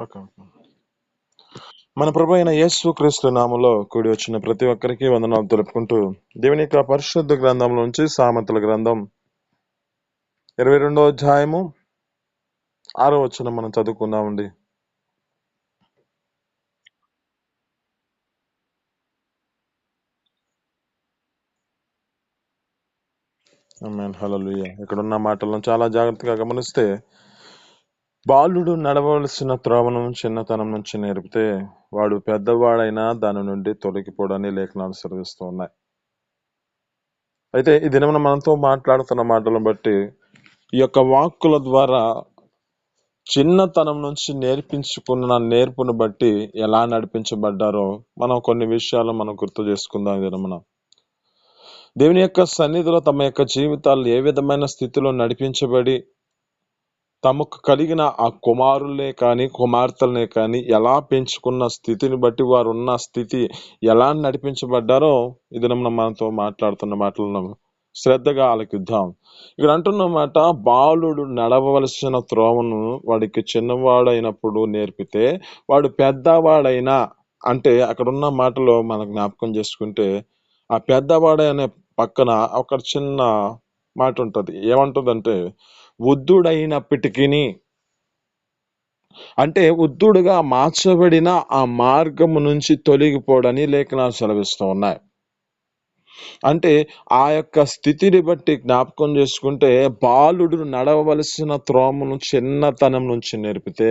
Okay. మన ప్రభు అయిన యేసు క్రీస్తు నామములో కూడి వచ్చిన ప్రతి ఒక్కరికి వందనాలు తెలుపుకుంటూ దేవుని యొక్క పరిశుద్ధ గ్రంథం నుంచి సామెతల గ్రంథం 22వ అధ్యాయము 6వ వచనం మనం చదువుకుందామండి. ఆమేన్. హల్లెలూయా. ఇక్కడ ఉన్న మాటలను చాలా జాగ్రత్తగా గమనిస్తే, బాలుడు నడవవలసిన త్రోవను చిన్నతనం నుంచి నేర్పితే వాడు పెద్దవాడైనా దాని నుండి తొలగిపోడని లేఖనాలు సెలవిస్తూ ఉన్నాయి. అయితే ఈ దినమున మనతో మాట్లాడుతున్న మాటలను బట్టి ఈ యొక్క వాక్కుల ద్వారా చిన్నతనం నుంచి నేర్పించుకున్న నేర్పును బట్టి ఎలా నడిపించబడ్డారో మనం కొన్ని విషయాలు మనం గుర్తు చేసుకుందాం. ఈ దినమున దేవుని యొక్క సన్నిధిలో తమ యొక్క జీవితాలు ఏ విధమైన స్థితిలో నడిపించబడి తమకు కలిగిన ఆ కుమారులనే కానీ కుమార్తెలనే కానీ ఎలా పెంచుకున్న స్థితిని బట్టి వారు ఉన్న స్థితి ఎలా నడిపించబడ్డారో ఈ దినమున మనతో మాట్లాడుతున్న మాటలను శ్రద్ధగా ఆలకిద్దాం. ఇక్కడ అంటున్న మాట, బాలుడు నడవవలసిన త్రోవను వాడికి చిన్నవాడైనప్పుడు నేర్పితే వాడు పెద్దవాడైనా, అంటే అక్కడ ఉన్న మాటలో మనం జ్ఞాపకం చేసుకుంటే ఆ పెద్దవాడే అనే పక్కన ఒక చిన్న మాట ఉంటది. ఏమంటుందంటే వృద్ధుడైనప్పటికీ, అంటే వృద్ధుడుగా మార్చబడిన ఆ మార్గము నుంచి తొలగిపోడని లేఖనాలు సెలవిస్తూ ఉన్నాయి. అంటే ఆ యొక్క స్థితిని బట్టి జ్ఞాపకం చేసుకుంటే, బాలుడు నడవవలసిన త్రోవను చిన్నతనం నుంచి నేర్పితే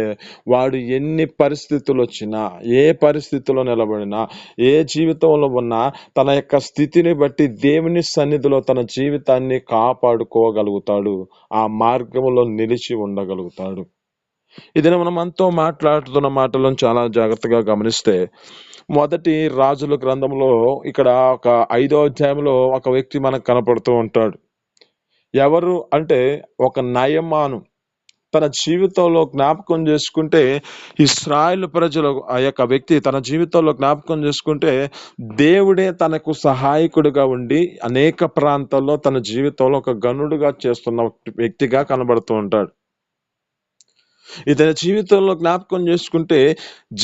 వాడు ఎన్ని పరిస్థితులు వచ్చినా, ఏ పరిస్థితిలో నిలబడినా, ఏ జీవితంలో ఉన్నా తన యొక్క స్థితిని బట్టి దేవుని సన్నిధిలో తన జీవితాన్ని కాపాడుకోగలుగుతాడు. ఆ మార్గంలో నిలిచి ఉండగలుగుతాడు. ఇదే మనం మనతో మాట్లాడుతున్న మాటలను చాలా జాగ్రత్తగా గమనిస్తే, మొదటి రాజుల గ్రంథంలో ఇక్కడ ఒక 5వ అధ్యాయంలో ఒక వ్యక్తి మనకు కనపడుతూ ఉంటాడు. ఎవరు అంటే ఒక నయమాను. తన జీవితంలో జ్ఞాపకం చేసుకుంటే, ఇశ్రాయేలు ప్రజలు ఆ యొక్క వ్యక్తి తన జీవితంలో జ్ఞాపకం చేసుకుంటే దేవుడే తనకు సహాయకుడిగా ఉండి అనేక ప్రాంతాల్లో తన జీవితంలో ఒక గనుడుగా చేస్తున్న వ్యక్తిగా కనబడుతూ ఉంటాడు. ఇతని జీవితంలో జ్ఞాపకం చేసుకుంటే,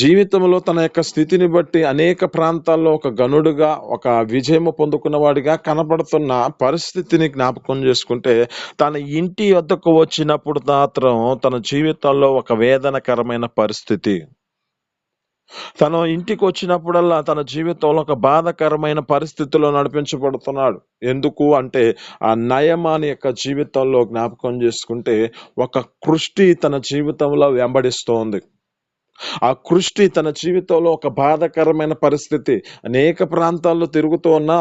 జీవితంలో తన యొక్క స్థితిని బట్టి అనేక ప్రాంతాల్లో ఒక గనుడుగా, ఒక విజయము పొందుకున్నవాడిగా కనపడుతున్న పరిస్థితిని జ్ఞాపకం చేసుకుంటే, తన ఇంటి వద్దకు వచ్చినప్పుడు మాత్రం తన జీవితంలో ఒక వేదనకరమైన పరిస్థితి. తన ఇంటికి వచ్చినప్పుడల్లా తన జీవితంలో ఒక బాధాకరమైన పరిస్థితిలో నడిపించబడుతున్నాడు. ఎందుకు అంటే ఆ నయమాని యొక్క జీవితంలో జ్ఞాపకం చేసుకుంటే ఒక కృష్టి తన జీవితంలో వెంబడిస్తోంది. ఆ కృష్టి తన జీవితంలో ఒక బాధాకరమైన పరిస్థితి. అనేక ప్రాంతాల్లో తిరుగుతూ ఉన్నా,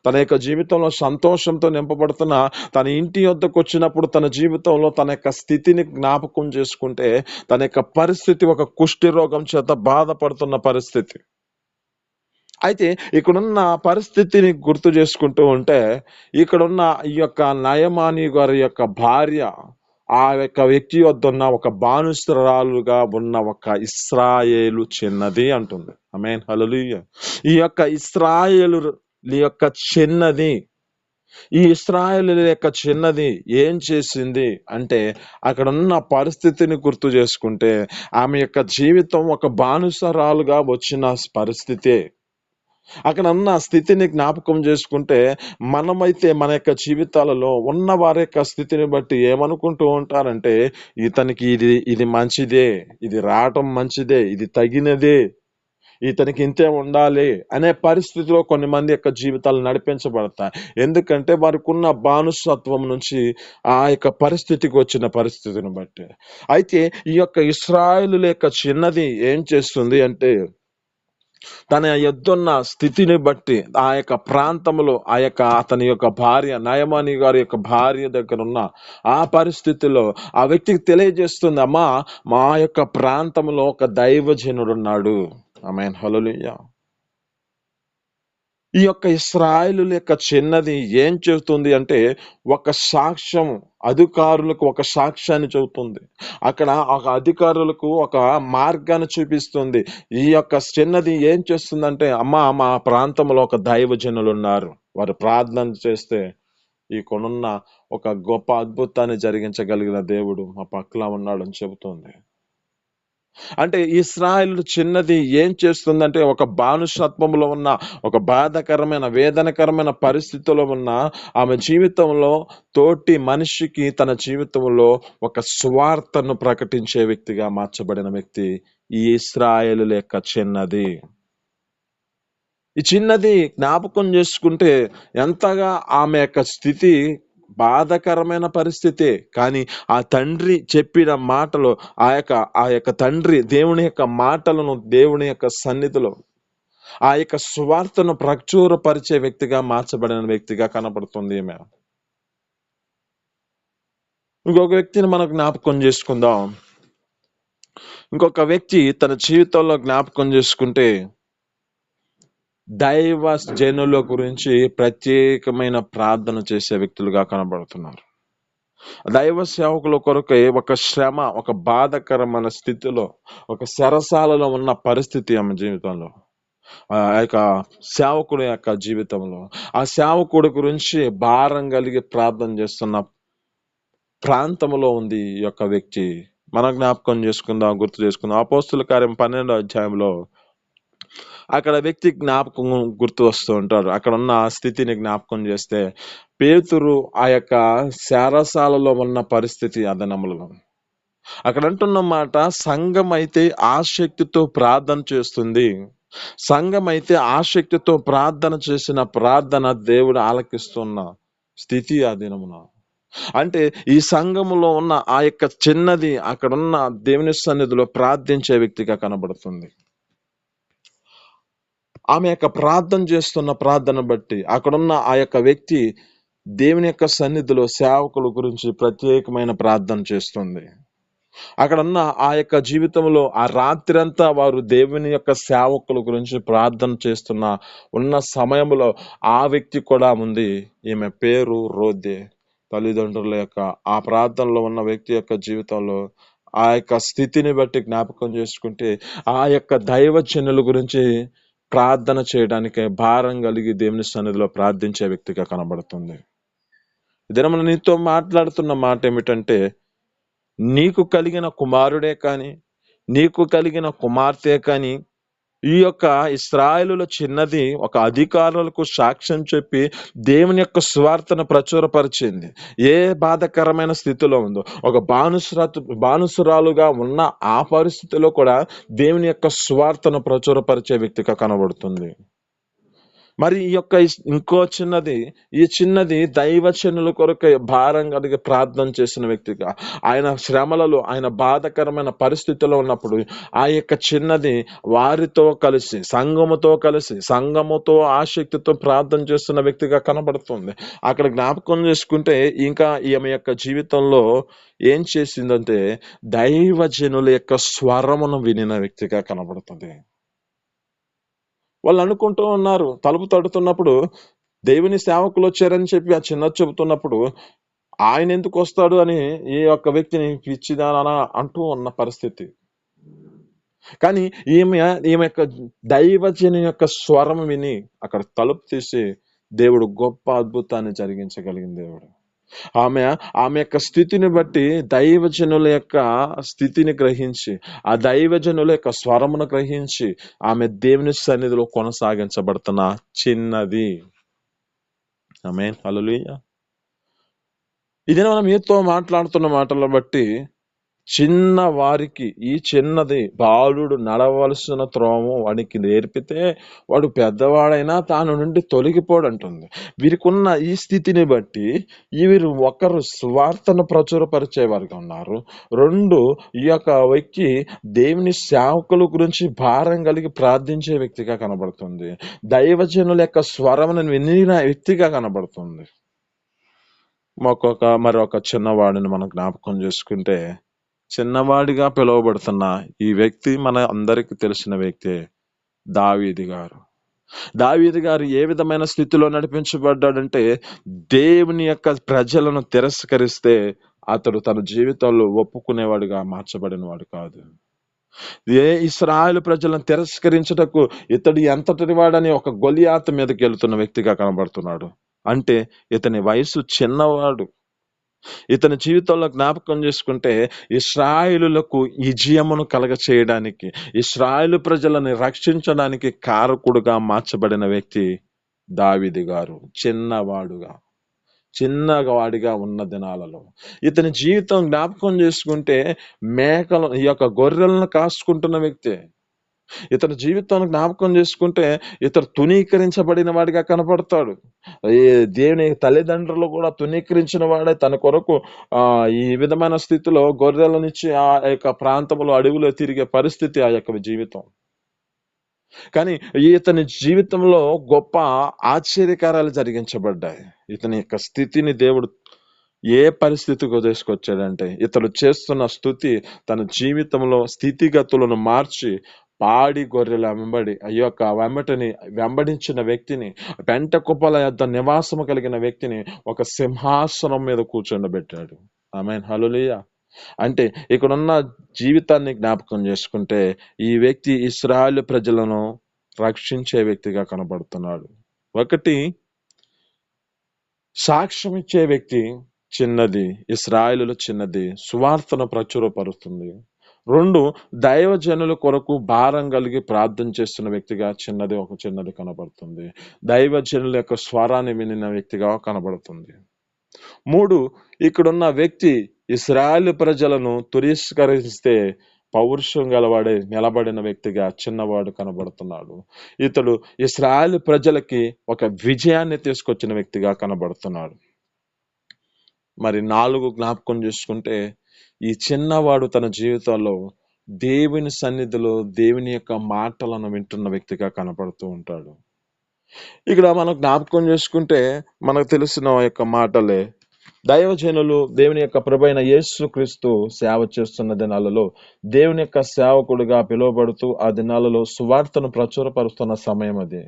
తన యొక్క జీవితంలో సంతోషంతో నింపబడుతున్న తన ఇంటి వద్దకు వచ్చినప్పుడు తన జీవితంలో తన యొక్క స్థితిని జ్ఞాపకం చేసుకుంటే తన యొక్క పరిస్థితి ఒక కుష్టి రోగం చేత బాధపడుతున్న పరిస్థితి. అయితే ఇక్కడున్న పరిస్థితిని గుర్తు చేసుకుంటూ ఉంటే, ఇక్కడున్న ఈ యొక్క నయమాని గారి యొక్క భార్య ఆ యొక్క వ్యక్తి వద్ద ఉన్న ఒక బానిసరాలుగా ఉన్న ఒక ఇశ్రాయేలు చిన్నది అంటుంది. ఆమేన్. హల్లెలూయా. ఈ యొక్క ఇశ్రాయేలు యొక్క చిన్నది, ఈ ఇశ్రాయేలు యొక్క చిన్నది ఏం చేసింది అంటే, అక్కడ ఉన్న పరిస్థితిని గుర్తు చేసుకుంటే ఆమె యొక్క జీవితం ఒక బానిసరాలుగా వచ్చిన పరిస్థితే. అక్కడ ఉన్న స్థితిని జ్ఞాపకం చేసుకుంటే, మనమైతే మన యొక్క జీవితాలలో ఉన్న వారి యొక్క స్థితిని బట్టి ఏమనుకుంటూ ఉంటారంటే, ఇతనికి ఇది ఇది మంచిదే, ఇది రావటం మంచిదే, ఇది తగినదే, ఇతనికి ఇంతే ఉండాలి అనే పరిస్థితిలో కొన్ని మంది యొక్క జీవితాలు నడిపించబడతాయి. ఎందుకంటే వారికున్న బానిసత్వం నుంచి ఆ యొక్క పరిస్థితికి వచ్చిన పరిస్థితిని బట్టి. అయితే ఈ యొక్క ఇశ్రాయేలు యొక్క చిన్నది ఏం చేస్తుంది అంటే, తన యొద్దున్న స్థితిని బట్టి ఆ యొక్క ప్రాంతంలో ఆ యొక్క అతని యొక్క భార్య నయమాని గారి యొక్క భార్య దగ్గర ఉన్న ఆ పరిస్థితిలో ఆ వ్యక్తికి తెలియజేస్తుంది, అమ్మా మా యొక్క ప్రాంతంలో ఒక దైవజనుడు ఉన్నాడు. ఆమేన్. హల్లెలూయా. ఈ యొక్క ఇశ్రాయేలు యొక్క చిన్నది ఏం చెబుతుంది అంటే, ఒక సాక్ష్యం, అధికారులకు ఒక సాక్ష్యాన్ని చెబుతుంది. అక్కడ ఒక అధికారులకు ఒక మార్గాన్ని చూపిస్తుంది. ఈ యొక్క చిన్నది ఏం చేస్తుందంటే, అమ్మా మా ప్రాంతంలో ఒక దైవజనులు ఉన్నారు, వారు ప్రార్థన చేస్తే ఈ కొనున్న ఒక గొప్ప అద్భుతాన్ని జరిగించగలిగిన దేవుడు మా పక్కన ఉన్నాడని చెబుతుంది. అంటే ఇశ్రాయేలు చిన్నది ఏం చేస్తుందంటే, ఒక బానిసత్వంలో ఉన్న, ఒక బాధాకరమైన, వేదనకరమైన పరిస్థితిలో ఉన్న ఆమె జీవితంలో తోటి మనిషికి తన జీవితంలో ఒక సువార్తను ప్రకటించే వ్యక్తిగా మార్చబడిన వ్యక్తి ఈ ఇశ్రాయేలు యొక్క చిన్నది. ఈ చిన్నది జ్ఞాపకం చేసుకుంటే ఎంతగా ఆమె యొక్క స్థితి బాధాకరమైన పరిస్థితే. కానీ ఆ తండ్రి చెప్పిన మాటలు, ఆ యొక్క తండ్రి దేవుని యొక్క మాటలను దేవుని యొక్క సన్నిధిలో ఆ యొక్క సువార్తను ప్రచురపరిచే వ్యక్తిగా మార్చబడిన వ్యక్తిగా కనబడుతుంది ఈమె. ఇంకొక వ్యక్తిని మనం జ్ఞాపకం చేసుకుందాం. ఇంకొక వ్యక్తి తన జీవితంలో జ్ఞాపకం చేసుకుంటే దైవ జనుల గురించి ప్రత్యేకమైన ప్రార్థన చేసే వ్యక్తులుగా కనబడుతున్నారు. దైవ సేవకుల కొరకై ఒక శ్రమ, ఒక బాధకరమైన స్థితిలో, ఒక చెరసాలలో ఉన్న పరిస్థితి ఆమె జీవితంలో, ఆ యొక్క సేవకుడి యొక్క జీవితంలో, ఆ సేవకుడి గురించి భారం కలిగి ప్రార్థన చేస్తున్న ప్రాంతంలో ఉంది ఈ యొక్క వ్యక్తి. మనం జ్ఞాపకం చేసుకుందాం, గుర్తు చేసుకుందాం. అపోస్తుల కార్యం 12వ అధ్యాయంలో అక్కడ వ్యక్తి జ్ఞాపకం గుర్తు వస్తూ ఉంటారు. అక్కడ ఉన్న స్థితిని జ్ఞాపకం చేస్తే, పేతురు ఆ యొక్క చెరసాలలో ఉన్న పరిస్థితి అదనములో అక్కడ అంటున్న మాట, సంఘం అయితే ఆసక్తితో ప్రార్థన చేస్తుంది. సంఘం అయితే ఆసక్తితో ప్రార్థన చేసిన ప్రార్థన దేవుడు ఆలకిస్తున్న స్థితి ఆ దినమున. అంటే ఈ సంఘములో ఉన్న ఆ యొక్క చిన్నది అక్కడున్న దేవుని సన్నిధిలో ప్రార్థించే వ్యక్తిగా కనబడుతుంది. ఆమె యొక్క ప్రార్థన చేస్తున్న ప్రార్థన బట్టి అక్కడున్న ఆ యొక్క వ్యక్తి దేవుని యొక్క సన్నిధిలో సేవకుల గురించి ప్రత్యేకమైన ప్రార్థన చేస్తుంది. అక్కడున్న ఆ యొక్క జీవితంలో ఆ రాత్రంతా వారు దేవుని యొక్క సేవకుల గురించి ప్రార్థన చేస్తున్న ఉన్న సమయంలో ఆ వ్యక్తి కూడా ఉంది. ఈమె పేరు రోదే. తల్లిదండ్రుల యొక్క ఆ ప్రార్థనలో ఉన్న వ్యక్తి యొక్క జీవితంలో ఆ యొక్క స్థితిని బట్టి జ్ఞాపకం చేసుకుంటే, ఆ యొక్క దైవజనుల గురించి ప్రార్థన చేయడానికి భారం కలిగి దేవుని సన్నిధిలో ప్రార్థించే వ్యక్తిగా కనబడుతుంది. ఇదే మనం నీతో మాట్లాడుతున్న మాట ఏమిటంటే, నీకు కలిగిన కుమారుడే కానీ, నీకు కలిగిన కుమార్తె కానీ, ఈ యొక్క ఇశ్రాయేలులో చిన్నది ఒక అధికారులకు సాక్ష్యం చెప్పి దేవుని యొక్క సువార్తను ప్రచురపరిచింది. ఏ బాధకరమైన స్థితిలో ఉందో, ఒక బానిసరాలుగా ఉన్న ఆ పరిస్థితిలో కూడా దేవుని యొక్క సువార్తను ప్రచురపరిచే వ్యక్తిగా కనబడుతుంది. మరి ఈ యొక్క ఇంకో చిన్నది, ఈ చిన్నది దైవజనుల కొరకు భారం కలిగి ప్రార్థన చేసిన వ్యక్తిగా, ఆయన శ్రమలలో, ఆయన బాధకరమైన పరిస్థితిలో ఉన్నప్పుడు ఆ యొక్క చిన్నది వారితో కలిసి, సంఘముతో ఆసక్తితో ప్రార్థన చేస్తున్న వ్యక్తిగా కనబడుతుంది. అక్కడ జ్ఞాపకం చేసుకుంటే ఇంకా ఈమె యొక్క జీవితంలో ఏం చేసిందంటే, దైవజనుల యొక్క స్వరమును వినిన వ్యక్తిగా కనబడుతుంది. వాళ్ళు అనుకుంటూ ఉన్నారు, తలుపు తడుతున్నప్పుడు దేవుని సేవకులు వచ్చారని చెప్పి ఆ చిన్నది చెబుతున్నప్పుడు, ఆయన ఎందుకు వస్తాడు అని ఈ యొక్క వ్యక్తిని పిచ్చిదానా అంటూ ఉన్న పరిస్థితి. కానీ ఈమె యొక్క దైవజని యొక్క స్వరం విని అక్కడ తలుపు తీసి దేవుడు గొప్ప అద్భుతాన్ని జరిగించగలిగిన దేవుడు. ఆమె యొక్క స్థితిని బట్టి దైవజనుల యొక్క స్థితిని గ్రహించి, ఆ దైవజనుల యొక్క స్వరమును గ్రహించి ఆమె దేవుని సన్నిధిలో కొనసాగించబడుతున్న చిన్నది. ఆమేన్, హల్లెలూయా. ఇది మనం మీతో మాట్లాడుతున్న మాటలను బట్టి, చిన్న వారికి ఈ చిన్నది బాలుడు నడవలసిన త్రోవ వాడికి నేర్పితే వాడు పెద్దవాడైనా తాను నుండి తొలగిపోడంటుంది. వీరికున్న ఈ స్థితిని బట్టి వీరు ఒకరు స్వార్థను ప్రచురపరిచే వారిగా ఉన్నారు. 2, ఈ యొక్క వ్యక్తి దేవుని సేవకుల గురించి భారం కలిగి ప్రార్థించే వ్యక్తిగా కనబడుతుంది. దైవజనుల యొక్క స్వరమును వినిన వ్యక్తిగా కనబడుతుంది. మరొక చిన్నవాడిని మనం జ్ఞాపకం చేసుకుంటే, చిన్నవాడిగా పిలువబడుతున్న ఈ వ్యక్తి మన అందరికి తెలిసిన వ్యక్తే, దావీదు గారు. దావీదు గారు ఏ విధమైన స్థితిలో నడిపించబడ్డాడంటే, దేవుని యొక్క ప్రజలను తిరస్కరిస్తే అతడు తన జీవితంలో ఒప్పుకునేవాడిగా మార్చబడిన వాడు కాదు. ఇశ్రాయేలు ప్రజలను తిరస్కరించుటకు ఇతడు ఎంతటి వాడని ఒక గొలియాతు మీదకి వెళ్తున్న వ్యక్తిగా కనబడుతున్నాడు. అంటే ఇతని వయసు చిన్నవాడు. ఇతని జీవితంలో జ్ఞాపకం చేసుకుంటే ఇశ్రాయేలులకు విజయమును కలగచేయడానికి, ఇశ్రాయేలు ప్రజలను రక్షించడానికి కారకుడుగా మార్చబడిన వ్యక్తి దావీదు గారు. చిన్నవాడిగా ఉన్న దినాలలో ఇతని జీవితం జ్ఞాపకం చేసుకుంటే ఈ యొక్క గొర్రెలను కాసుకుంటున్న వ్యక్తి. ఇతని జీవితాన్ని జ్ఞాపకం చేసుకుంటే ఇతడు తునీకరించబడిన వాడిగా కనపడతాడు. ఈ దేవుని తల్లిదండ్రులు కూడా తునీకరించిన వాడే తన కొరకు ఈ విధమైన స్థితిలో గొర్రెలనిచ్చి ఆ యొక్క ప్రాంతంలో అడవిలో తిరిగే పరిస్థితి ఆ యొక్క జీవితం. కానీ ఇతని జీవితంలో గొప్ప ఆశ్చర్యకారాలు జరిగించబడ్డాయి. ఇతని యొక్క స్థితిని దేవుడు ఏ పరిస్థితికి తీసుకొచ్చాడంటే, ఇతడు చేస్తున్న స్తుతి తన జీవితంలో స్థితిగతులను మార్చి పాడి గొర్రెల వెంబడి వెంబడించిన వ్యక్తిని, పెంట కుప్పల యొద్ద నివాసము కలిగిన వ్యక్తిని ఒక సింహాసనం మీద కూర్చోబెట్టాడు. ఆమేన్, హల్లెలూయా. అంటే ఇక్కడున్న జీవితాన్ని జ్ఞాపకం చేసుకుంటే ఈ వ్యక్తి ఇశ్రాయేలు ప్రజలను రక్షించే వ్యక్తిగా కనబడుతున్నాడు. ఒకటి, సాక్ష్యం ఇచ్చే వ్యక్తి చిన్నది, ఇశ్రాయేలులో చిన్నది, సువార్తను ప్రచురపరుస్తుంది. 2, దైవజనుల కొరకు భారం కలిగి ప్రార్థన చేస్తున్న వ్యక్తిగా చిన్నది కనబడుతుంది. దైవజనుల యొక్క స్వరాన్ని వినిన వ్యక్తిగా కనబడుతుంది. 3, ఇక్కడున్న వ్యక్తి ఇశ్రాయేలు ప్రజలను తిరస్కరిస్తే పౌరుషం గలవాడే నిలబడిన వ్యక్తిగా చిన్నవాడు కనబడుతున్నాడు. ఇతడు ఇశ్రాయేలు ప్రజలకి ఒక విజయాన్ని తీసుకొచ్చిన వ్యక్తిగా కనబడుతున్నాడు. మరి 4 జ్ఞాపకం చేసుకుంటే ఈ చిన్నవాడు తన జీవితంలో దేవుని సన్నిధిలో దేవుని యొక్క మాటలను వింటున్న వ్యక్తిగా కనపడుతూ ఉంటాడు. ఇక్కడ మనం జ్ఞాపకం చేసుకుంటే మనకు తెలిసిన యొక్క మాటలే, దైవజనులు దేవుని యొక్క ప్రభువైన యేసుక్రీస్తు సేవ చేస్తున్న దినాలలో దేవుని యొక్క సేవకుడిగా పిలువబడుతూ ఆ దినాలలో సువార్తను ప్రచురపరుస్తున్న సమయం అది.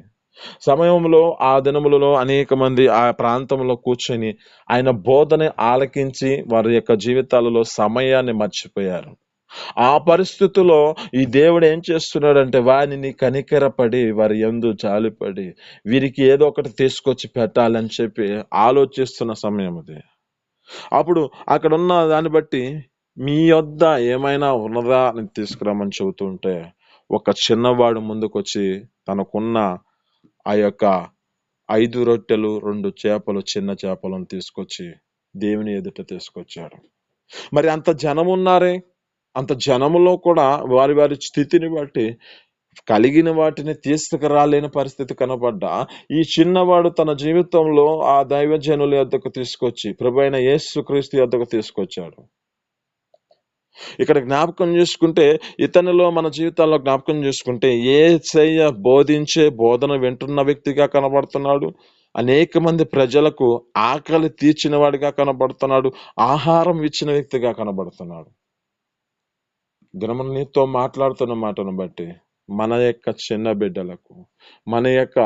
సమయంలో ఆ దినములలో అనేక మంది ఆ ప్రాంతంలో కూర్చొని ఆయన బోధన ఆలకించి వారి యొక్క జీవితాలలో సమయాన్ని మర్చిపోయారు. ఆ పరిస్థితుల్లో ఈ దేవుడు ఏం చేస్తున్నాడంటే వారిని కనికరపడి వారి యందు జాలిపడి వీరికి ఏదో ఒకటి తీసుకొచ్చి పెట్టాలని చెప్పి ఆలోచిస్తున్న సమయం అది. అప్పుడు అక్కడ ఉన్న దాన్ని బట్టి మీ యొద్ద ఏమైనా ఉన్నదా అని తీసుకురామని చెబుతూ ఉంటే ఒక చిన్నవాడు ముందుకొచ్చి తనకున్న ఆ యొక్క 5 రొట్టెలు 2 చేపలు, చిన్న చేపలను తీసుకొచ్చి దేవుని ఎదుట తీసుకొచ్చాడు. మరి అంత జనం ఉన్నారే, అంత జనములో కూడా వారి వారి స్థితిని బట్టి కలిగిన వాటిని తీసుకురాలేని పరిస్థితి కనబడ్డా ఈ చిన్నవాడు తన జీవితంలో ఆ దైవజనుల యొద్దకు తీసుకొచ్చి ప్రభువైన యేసుక్రీస్తు యొద్దకు తీసుకొచ్చాడు. ఇక్కడ జ్ఞాపకం చేసుకుంటే ఇతనిలో మన జీవితాల్లో జ్ఞాపకం చేసుకుంటే యేసయ్య బోధించే బోధన వింటున్న వ్యక్తిగా కనబడుతున్నాడు. అనేక మంది ప్రజలకు ఆకలి తీర్చిన వాడిగా కనబడుతున్నాడు. ఆహారం ఇచ్చిన వ్యక్తిగా కనబడుతున్నాడు. దినమున నీతో మాట్లాడుతున్న మాటను బట్టి మన యొక్క చిన్న బిడ్డలకు, మన యొక్క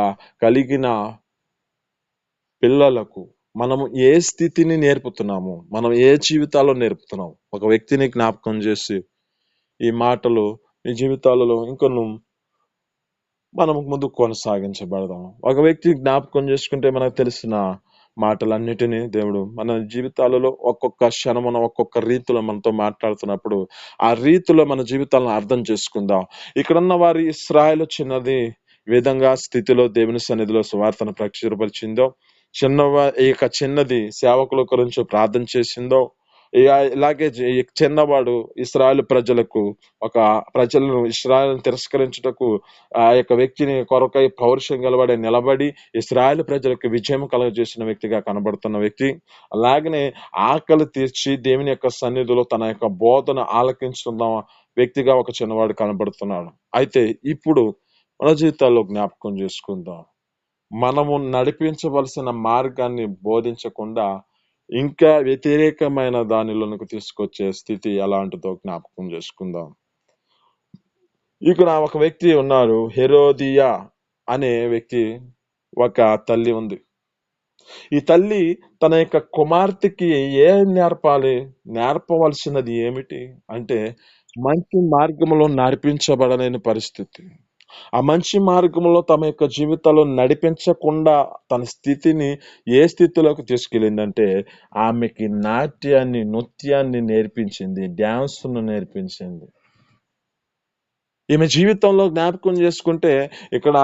కలిగిన పిల్లలకు మనము ఏ స్థితిని నేర్పుతున్నాము, మనం ఏ జీవితాల్లో నేర్పుతున్నాము. ఒక వ్యక్తిని జ్ఞాపకం చేసి ఈ మాటలు మీ జీవితాలలో ఇంకొన్ని మనం ముందుకు కొనసాగించబడదాం. ఒక వ్యక్తి జ్ఞాపకం చేసుకుంటే మనకు తెలిసిన మాటలన్నిటినీ దేవుడు మన జీవితాలలో ఒక్కొక్క క్షణమున ఒక్కొక్క రీతిలో మనతో మాట్లాడుతున్నప్పుడు ఆ రీతిలో మన జీవితాలను అర్థం చేసుకుందాం. ఇక్కడున్న వారి ఇశ్రాయేలు చిన్నది విధంగా స్థితిలో దేవుని సన్నిధిలో సువార్తను ప్రచురపరిచిందో, చిన్నది సేవకుల గురించి ప్రార్థన చేసిందో, ఇలాగే చిన్నవాడు ఇశ్రాయేలు ప్రజలను ఇశ్రాయేలును తిరస్కరించుటకు ఆ యొక్క వ్యక్తిని కొరకై పౌరుషం గలవాడే నిలబడి ఇశ్రాయేలు ప్రజలకు విజయం కలుగజేసిన వ్యక్తిగా కనబడుతున్న వ్యక్తి. అలాగనే ఆకలి తీర్చి దేవుని యొక్క సన్నిధిలో తన యొక్క బోధన ఆలకించుతున్న వ్యక్తిగా ఒక చిన్నవాడు కనబడుతున్నాడు. అయితే ఇప్పుడు మన జీవితాల్లో జ్ఞాపకం చేసుకుందాం. మనము నడిపించవలసిన మార్గాన్ని బోధించకుండా ఇంకా వ్యతిరేకమైన దానిలోనికి తీసుకొచ్చే స్థితి ఎలాంటిదో జ్ఞాపకం చేసుకుందాం. ఇక్కడ ఒక వ్యక్తి ఉన్నారు, హెరోదియా అనే వ్యక్తి, ఒక తల్లి ఉంది. ఈ తల్లి తన యొక్క కుమార్తెకి నేర్పవలసినది ఏమిటి అంటే మంచి మార్గంలో నడిపించబడలేని పరిస్థితి. ఆ మంచి మార్గంలో తమ యొక్క జీవితాల్లో నడిపించకుండా తన స్థితిని ఏ స్థితిలోకి తీసుకెళ్ళిందంటే, ఆమెకి నాట్యాన్ని, నృత్యాన్ని నేర్పించింది. డాన్స్‌ను నేర్పించింది. ఈమె జీవితంలో జ్ఞాపకం చేసుకుంటే, ఇక్కడ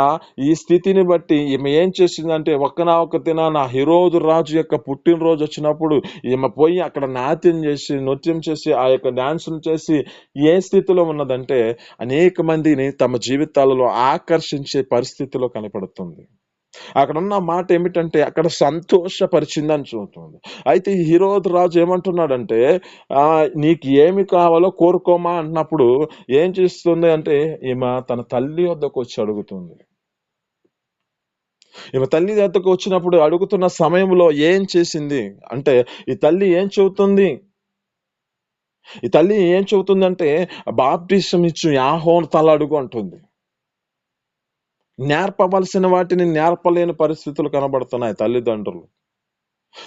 ఈ స్థితిని బట్టి ఈమె ఏం చేసిందంటే, ఒక్క దినాన హెరోదు రాజు యొక్క పుట్టినరోజు వచ్చినప్పుడు, ఈమె పోయి అక్కడ నాట్యం చేసి, నృత్యం చేసి, ఆ యొక్క డాన్సులు చేసి, ఏ స్థితిలో ఉన్నదంటే, అనేక మందిని తమ జీవితాలలో ఆకర్షించే పరిస్థితిలో కనపడుతుంది. అక్కడున్న మాట ఏమిటంటే, అక్కడ సంతోషపరిచిందని చూస్తుంది. అయితే ఈ హెరోదు రాజు ఏమంటున్నాడంటే, నీకు ఏమి కావాలో కోరుకోమా అన్నప్పుడు ఏం చేస్తుంది అంటే, ఈమె తన తల్లి వద్దకొచ్చి అడుగుతుంది. ఈమె తల్లి వద్దకు వచ్చినప్పుడు అడుగుతున్న సమయంలో ఏం చేసింది అంటే, ఈ తల్లి ఏం చెబుతుంది? ఈ తల్లి ఏం చెబుతుందంటే, బాప్టిసం ఇచ్చు యాహోను తల అడుగు అంటుంది. నేర్పవలసిన వాటిని నేర్పలేని పరిస్థితులు కనబడుతున్నాయి తల్లిదండ్రులు.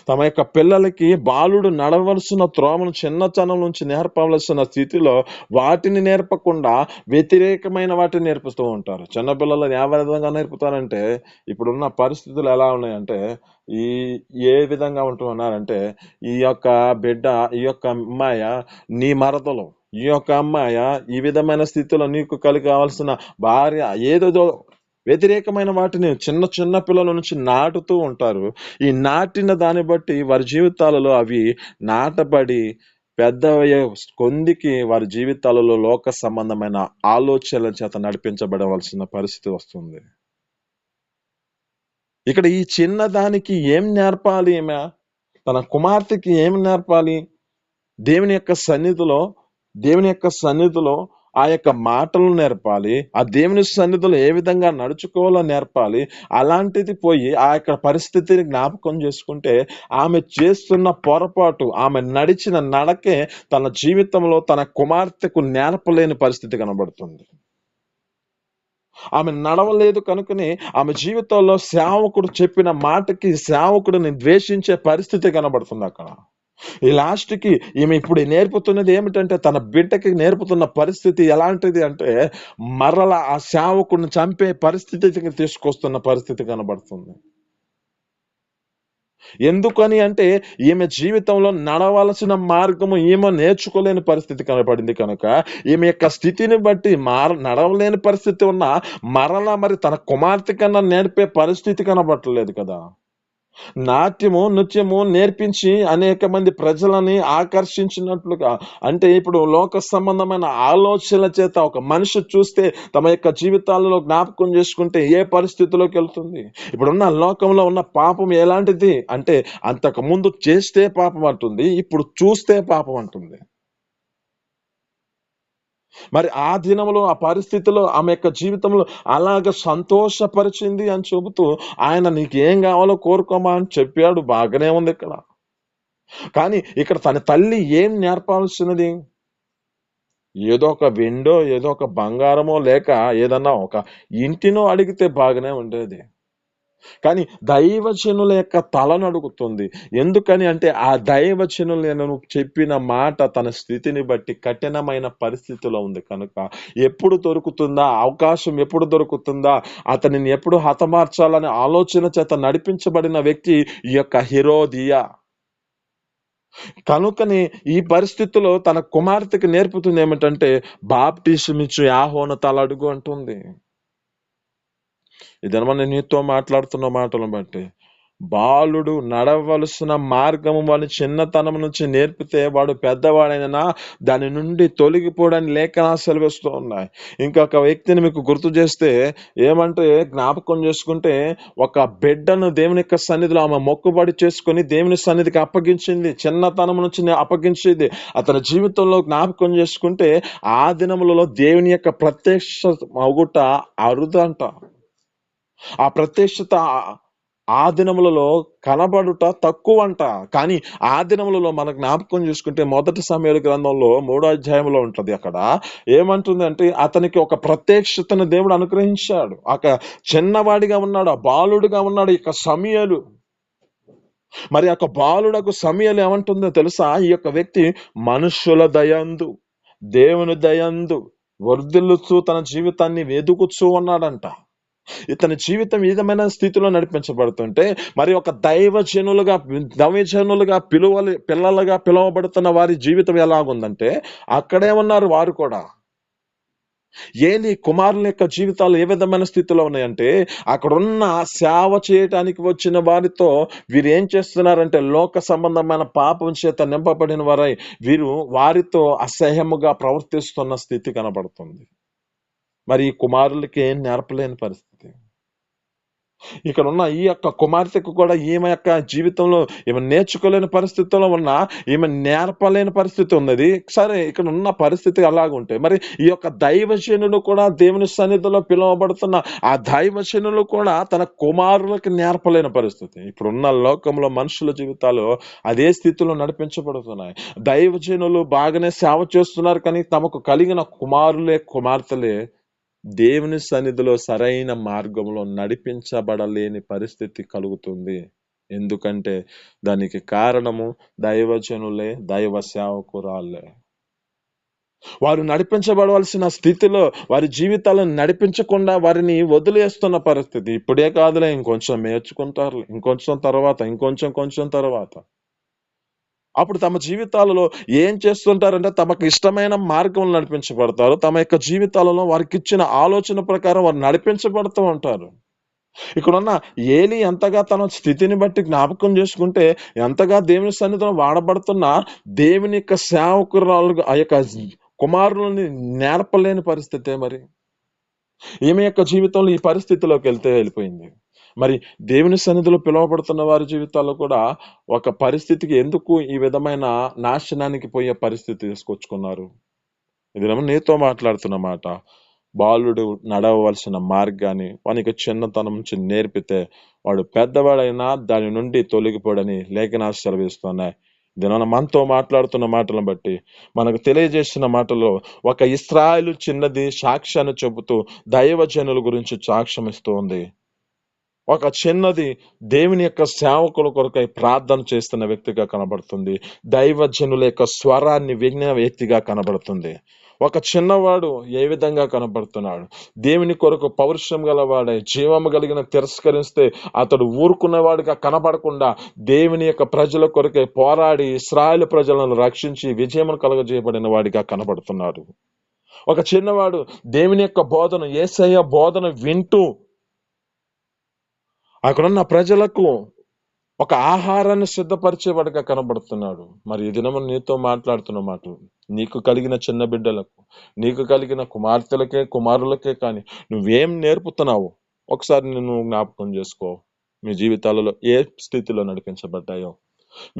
తమ యొక్క పిల్లలకి బాలుడు నడవలసిన త్రోవను చిన్నతనం నుంచి నేర్పవలసిన స్థితిలో వాటిని నేర్పకుండా వ్యతిరేకమైన వాటిని నేర్పిస్తూ ఉంటారు. చిన్నపిల్లలు ఏ విధంగా నేర్పుతారంటే, ఇప్పుడున్న పరిస్థితులు ఎలా ఉన్నాయంటే, ఈ ఏ విధంగా ఉంటున్నారంటే, ఈ యొక్క బిడ్డ, ఈ యొక్క అమ్మాయ నీ మరదలు, ఈ యొక్క అమ్మాయ ఈ విధమైన స్థితిలో నీకు కావాల్సిన భార్య, ఏదేదో వ్యతిరేకమైన వాటిని చిన్న చిన్న పిల్లల నుంచి నాటుతూ ఉంటారు. ఈ నాటిన దాన్ని బట్టి వారి జీవితాలలో అవి నాటబడి పెద్దవయ్యే కొందికి వారి జీవితాలలో లోక సంబంధమైన ఆలోచనల చేత నడిపించబడవలసిన పరిస్థితి వస్తుంది. ఇక్కడ ఈ చిన్నదానికి ఏం నేర్పాలి ఈమె? తన కుమార్తెకి ఏం నేర్పాలి? దేవుని యొక్క సన్నిధిలో దేవుని యొక్క సన్నిధిలో ఆ యొక్క మాటలు నేర్పాలి. ఆ దేవుని సన్నిధిలో ఏ విధంగా నడుచుకోవాలో నేర్పాలి. అలాంటిది పోయి ఆ యొక్క పరిస్థితిని జ్ఞాపకం చేసుకుంటే, ఆమె చేస్తున్న పొరపాటు, ఆమె నడిచిన నడకే తన జీవితంలో తన కుమార్తెకు నేర్పలేని పరిస్థితి కనబడుతుంది. ఆమె నడవలేదు కనుకనే ఆమె జీవితంలో సేవకుడు చెప్పిన మాటకి సేవకుడిని ద్వేషించే పరిస్థితి కనబడుతుంది అక్కడ. ఈ లాస్ట్‌కి ఈమె ఇప్పుడు నేర్పుతున్నది ఏమిటంటే, తన బిడ్డకి నేర్పుతున్న పరిస్థితి ఎలాంటిది అంటే, మరల ఆ సేవకుడిని చంపే పరిస్థితికి తీసుకొస్తున్న పరిస్థితి కనబడుతుంది. ఎందుకని అంటే, ఈమె జీవితంలో నడవలసిన మార్గము ఈమె నేర్చుకోలేని పరిస్థితి కనపడింది కనుక, ఈమె యొక్క స్థితిని బట్టి నడవలేని పరిస్థితి ఉన్నా, మరలా మరి తన కుమార్తె కన్నా నేర్పే పరిస్థితి కనబడట్లేదు కదా! నాట్యము, నృత్యము నేర్పించి అనేక మంది ప్రజలని ఆకర్షించినట్లుగా, అంటే ఇప్పుడు లోక సంబంధమైన ఆలోచనల చేత ఒక మనిషి చూస్తే తమ యొక్క జీవితాలలో జ్ఞాపకం చేసుకుంటే ఏ పరిస్థితిలోకి వెళ్తుంది? ఇప్పుడున్న లోకంలో ఉన్న పాపం ఎలాంటిది అంటే, అంతకు ముందు చేస్తే పాపం అంటుంది, ఇప్పుడు చూస్తే పాపం అంటుంది. మరి ఆ దినములో, ఆ పరిస్థితిలో ఆమె యొక్క జీవితంలో అలాగ సంతోషపరిచింది అని చెబుతూ, ఆయన నీకేం కావాలో కోరుకోమా అని చెప్పాడు. బాగానే ఉంది ఇక్కడ. కానీ ఇక్కడ తన తల్లి ఏం నేర్పాల్సినది? ఏదో ఒక వెండో, ఏదో ఒక బంగారమో, లేక ఏదన్నా ఒక ఇంటినో అడిగితే బాగానే ఉండేది. కానీ దైవజనుల యొక్క తలను అడుగుతుంది. ఎందుకని అంటే, ఆ దైవజనులను చెప్పిన మాట తన స్థితిని బట్టి కఠినమైన పరిస్థితిలో ఉంది కనుక, ఎప్పుడు దొరుకుతుందా? అవకాశం ఎప్పుడు దొరుకుతుందా? అతనిని ఎప్పుడు హతమార్చాలనే ఆలోచన చేత నడిపించబడిన వ్యక్తి ఈ యొక్క హెరోదియా. కనుకనే ఈ పరిస్థితిలో తన కుమార్తెకి నేర్పుతుంది ఏమిటంటే, బాప్టిసమిచ్చు యాహోను తల అడుగు అంటుంది. ఈ దినమా నేను నీతో మాట్లాడుతున్న మాటలను బట్టి, బాలుడు నడవలసిన మార్గము వాని చిన్నతనం నుంచి నేర్పితే వాడు పెద్దవాడైనా దాని నుండి తొలగిపోవడానికి లేఖనాలు సెలవిస్తూ ఉన్నాయి. ఇంకొక వ్యక్తిని మీకు గుర్తు చేస్తే ఏమంటే, జ్ఞాపకం చేసుకుంటే, ఒక బిడ్డను దేవుని యొక్క సన్నిధిలో ఆమె మొక్కుబడి చేసుకొని దేవుని సన్నిధికి అప్పగించింది. చిన్నతనం నుంచి అప్పగించేది. అతని జీవితంలో జ్ఞాపకం చేసుకుంటే, ఆ దినములలో దేవుని యొక్క ప్రత్యక్ష మగుట అరుదంట. ఆ ప్రత్యక్షత ఆ దినములలో కనబడుట తక్కువంట. కానీ ఆ దినములలో మన జ్ఞాపకం చూసుకుంటే, మొదటి సమూయేలు గ్రంథంలో 3వ అధ్యాయంలో ఉంటది అక్కడ. ఏమంటుందంటే, అతనికి ఒక ప్రత్యక్షతను దేవుడు అనుగ్రహించాడు. చిన్నవాడిగా ఉన్నాడు, బాలుడుగా ఉన్నాడు ఇక సమూయేలు. మరి బాలుడకు సమూయేలు ఏమంటుందో తెలుసా? ఈ యొక్క వ్యక్తి మనుషుల దయందు, దేవుని దయందు వర్ధిల్లుచు తన జీవితాన్ని వెదుకుచూ ఉన్నాడంట. ఇతని జీవితం ఈ విధమైన స్థితిలో నడిపించబడుతుంటే, మరి ఒక దైవజనులుగా పిల్లలుగా పిలువబడుతున్న వారి జీవితం ఎలాగుందంటే, అక్కడే ఉన్నారు వారు కూడా. ఏలి కుమారుల యొక్క జీవితాలు ఏ విధమైన స్థితిలో ఉన్నాయంటే, అక్కడున్న సేవ చేయటానికి వచ్చిన వారితో వీరు ఏం చేస్తున్నారంటే, లోక సంబంధమైన పాపం చేత నింపబడిన వారై వీరు వారితో అసహ్యముగా ప్రవర్తిస్తున్న స్థితి కనబడుతుంది. మరి ఈ కుమారులకి ఏం నేర్పలేని పరిస్థితి. ఇక్కడ ఉన్న ఈ యొక్క కుమార్తెకు కూడా ఈమె యొక్క జీవితంలో ఈమె నేర్చుకోలేని పరిస్థితిలో ఉన్న, ఈమె నేర్పలేని పరిస్థితి ఉన్నది. సరే, ఇక్కడ ఉన్న పరిస్థితి అలాగుంటే మరి ఈ యొక్క దైవజనుడు కూడా దేవుని సన్నిధిలో పిలువబడుతున్న ఆ దైవజనులు కూడా తన కుమారులకు నేర్పలేని పరిస్థితి. ఇప్పుడున్న లోకంలో మనుషుల జీవితాలు అదే స్థితిలో నడిపించబడుతున్నాయి. దైవజనులు బాగానే సేవ చేస్తున్నారు, కానీ తమకు కలిగిన కుమార్తెలే దేవుని సన్నిధిలో సరైన మార్గంలో నడిపించబడలేని పరిస్థితి కలుగుతుంది. ఎందుకంటే దానికి కారణము దైవజనులే, దైవ సేవకురాళ్ళే. వారు నడిపించబడవలసిన స్థితిలో వారి జీవితాలను నడిపించకుండా వారిని వదిలేస్తున్న పరిస్థితి. ఇప్పుడే కాదులే, ఇంకొంచెం నేర్చుకుంటారు, ఇంకొంచెం తర్వాత. అప్పుడు తమ జీవితాలలో ఏం చేస్తుంటారంటే, తమకు ఇష్టమైన మార్గంలో నడిపించబడతారు. తమ యొక్క జీవితాలలో వారికిచ్చిన ఆలోచన ప్రకారం వారు నడిపించబడుతూ ఉంటారు. ఇక్కడున్న ఏలి ఎంతగా తన స్థితిని బట్టి జ్ఞాపకం చేసుకుంటే, ఎంతగా దేవుని సన్నిధిలో వాడబడుతున్న దేవుని యొక్క సేవకురాలుగా ఆ యొక్క కుమారులని నేర్పలేని పరిస్థితే మరి. ఈమె యొక్క జీవితంలో ఈ పరిస్థితిలోకి వెళ్ళిపోయింది. మరి దేవుని సన్నిధిలో పిలువబడుతున్న వారి జీవితాల్లో కూడా ఒక పరిస్థితికి ఎందుకు ఈ విధమైన నాశనానికి పోయే పరిస్థితి తీసుకొచ్చుకున్నారు? ఇది నీతో మాట్లాడుతున్న మాట. బాలుడు నడవవలసిన మార్గాన్ని వానికి చిన్నతనం నుంచి నేర్పితే వాడు పెద్దవాడైనా దాని నుండి తొలగిపోడని లేఖనాలు సెలవిస్తున్నాయి. దినాన మనతో మాట్లాడుతున్న మాటలను బట్టి మనకు తెలియజేసిన మాటలో ఒక ఇశ్రాయేలు చిన్నది సాక్ష్యాన్ని చెబుతూ దైవజనుల గురించి సాక్ష్యం ఇస్తూ ఉంది. ఒక చిన్నది దేవుని యొక్క సేవకుల కొరకై ప్రార్థన చేస్తున్న వ్యక్తిగా కనబడుతుంది. దైవజనుల యొక్క స్వరాన్ని విన్న వ్యక్తిగా కనబడుతుంది. ఒక చిన్నవాడు ఏ విధంగా కనబడుతున్నాడు? దేవుని కొరకు పౌరుషం గలవాడై జీవము కలిగిన తిరస్కరిస్తే అతడు ఊరుకునేవాడిగా కనబడకుండా దేవుని యొక్క ప్రజల కొరకై పోరాడి ఇశ్రాయేలు ప్రజలను రక్షించి విజయమును కలుగజేయబడిన వాడిగా కనబడుతున్నాడు. ఒక చిన్నవాడు దేవుని యొక్క బోధన, యేసయ్య బోధన వింటూ అక్కడున్న ప్రజలకు ఒక ఆహారాన్ని సిద్ధపరిచేవాడిగా కనబడుతున్నాడు. మరి ఈ దినము నీతో మాట్లాడుతున్న మాటలు నీకు కలిగిన చిన్న బిడ్డలకు, నీకు కలిగిన కుమార్తెలకే కుమారులకే కానీ నువ్వేం నేర్పుతున్నావు ఒకసారి నువ్వు జ్ఞాపకం చేసుకో. మీ జీవితాలలో ఏ స్థితిలో నడిపించబడ్డాయో,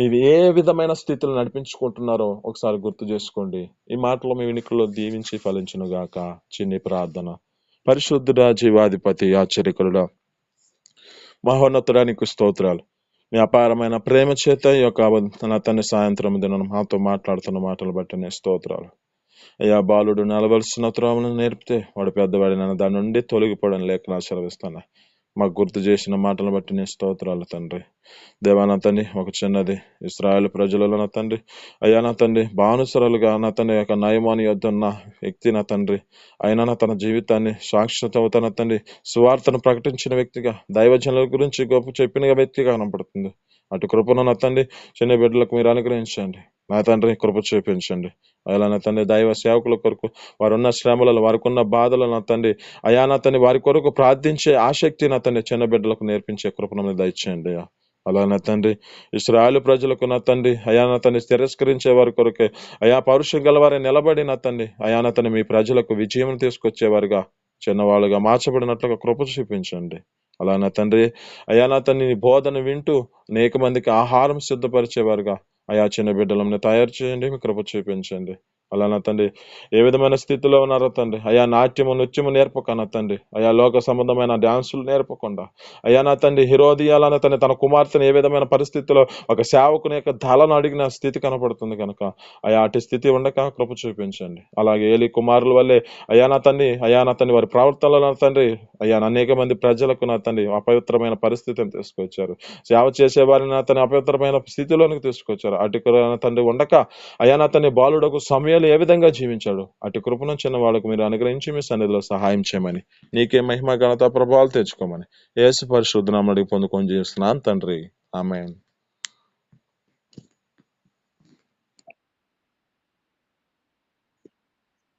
మీరు ఏ విధమైన స్థితిలో నడిపించుకుంటున్నారో ఒకసారి గుర్తు చేసుకోండి. ఈ మాటలు మీ వెనుకలో దీవించి ఫలించును గాక. చిన్ని ప్రార్థన. పరిశుద్ధుడా, జీవాధిపతి, ఆశ్చర్యకరుడా, మహోన్నతుడానికి స్తోత్రాలు. మీ అపారమైన ప్రేమ చేత ఈ యొక్క నా తండ్రి సాయంత్రం దినం మాతో మాట్లాడుతున్న మాటలు బట్టి నేను స్తోత్రాలు. అయ్యా, బాలుడు నడవలసిన త్రోవను నేర్పితే వాడు పెద్దవాడిన దాని నుండి తొలగిపోవడం లేఖనా సెలవిస్తాను. మాకు గుర్తు చేసిన మాటలను బట్టి నేను స్తోత్రాలు తండ్రి. దేవా నా తండ్రి, ఒక చిన్నది ఇశ్రాయేలు ప్రజలలో నా తండ్రి, అయ్యా నా తండ్రి, బానుసరులుగా నా తండ్రి యొక్క నయమాని యొద్ద ఉన్న వ్యక్తి నా తండ్రి, అయినా నా తన జీవితాన్ని సాక్షిత నా తండ్రి సువార్తను ప్రకటించిన వ్యక్తిగా, దైవజనుల గురించి గొప్ప చెప్పిన వ్యక్తిగా కనపడుతుంది. అటు కృపను నా తండ్రి చిన్న బిడ్డలకు మీరు అనుగ్రహించండి. నా తండ్రి కృప చూపించండి. అలా నా తండ్రి దైవ సేవకుల కొరకు వారున్న శ్రమలలో, వారికి ఉన్న బాధలు నా తండ్రి, అయా నా తండ్రి వారి కొరకు ప్రార్థించే ఆసక్తి నా తండ్రి చిన్న బిడ్డలకు నేర్పించే కృపను దయచేయండి. అలా నా తండ్రి ఇశ్రాయేలు ప్రజలకు నా తండ్రి, అయా నా తండ్రి తిరస్కరించే వారి కొరకే అయా పౌరుషం గలవారే నిలబడి నా తండ్రి, అయా నా తండ్రి మీ ప్రజలకు విజయం తీసుకొచ్చేవారుగా, చిన్నవాళ్ళుగా మార్చబడినట్లుగా కృప చూపించండి. అలా నా తండ్రి, అయా నా తండ్రి నీ బోధన వింటూ అనేక మందికి ఆహారం సిద్ధపరిచేవారుగా అయా చిన్న బిడ్డలను తయారు చేయండి. మీ కృప చూపించండి. అలా నా తండ్రి ఏ విధమైన స్థితిలో ఉన్నారో తండ్రి, అయా నాట్యము నృత్యము నేర్పక నా తండ్రి, అయా లోక సంబంధమైన డాన్సులు నేర్పకుండా, అయా నా తండ్రి హిరోదియాలన్న తండ్రి తన కుమార్తెను ఏ విధమైన పరిస్థితిలో ఒక సేవకుని యొక్క ధలను అడిగిన స్థితి కనపడుతుంది కనుక అయా అటు స్థితి ఉండక కృప చూపించండి. అలాగే ఏలి కుమారుల వల్లే అయా నా తండ్రి వారి ప్రవర్తనలో నా తండ్రి, అయా అనేక మంది ప్రజలకు నా తండ్రి అపవిత్రమైన పరిస్థితిని తీసుకొచ్చారు. సేవ చేసేవారిని నా తండ్రి అపవిత్రమైన స్థితిలోనికి తీసుకొచ్చారు. అటు తండ్రి ఉండక అయా నా తండ్రి బాలుడకు సమయం సమయాలు ఏ విధంగా జీవించాడు అటు కృపను చిన్న వాళ్ళకు మీరు అనుగ్రహించి మీ సన్నిధిలో సహాయం చేయమని, నీకే మహిమ ఘనత ప్రభావాలు తెచ్చుకోమని యేసు పరిశుద్ధ నామమున అడిగి పొందుకొని జీవిస్తున్నాను తండ్రి. ఆమేన్.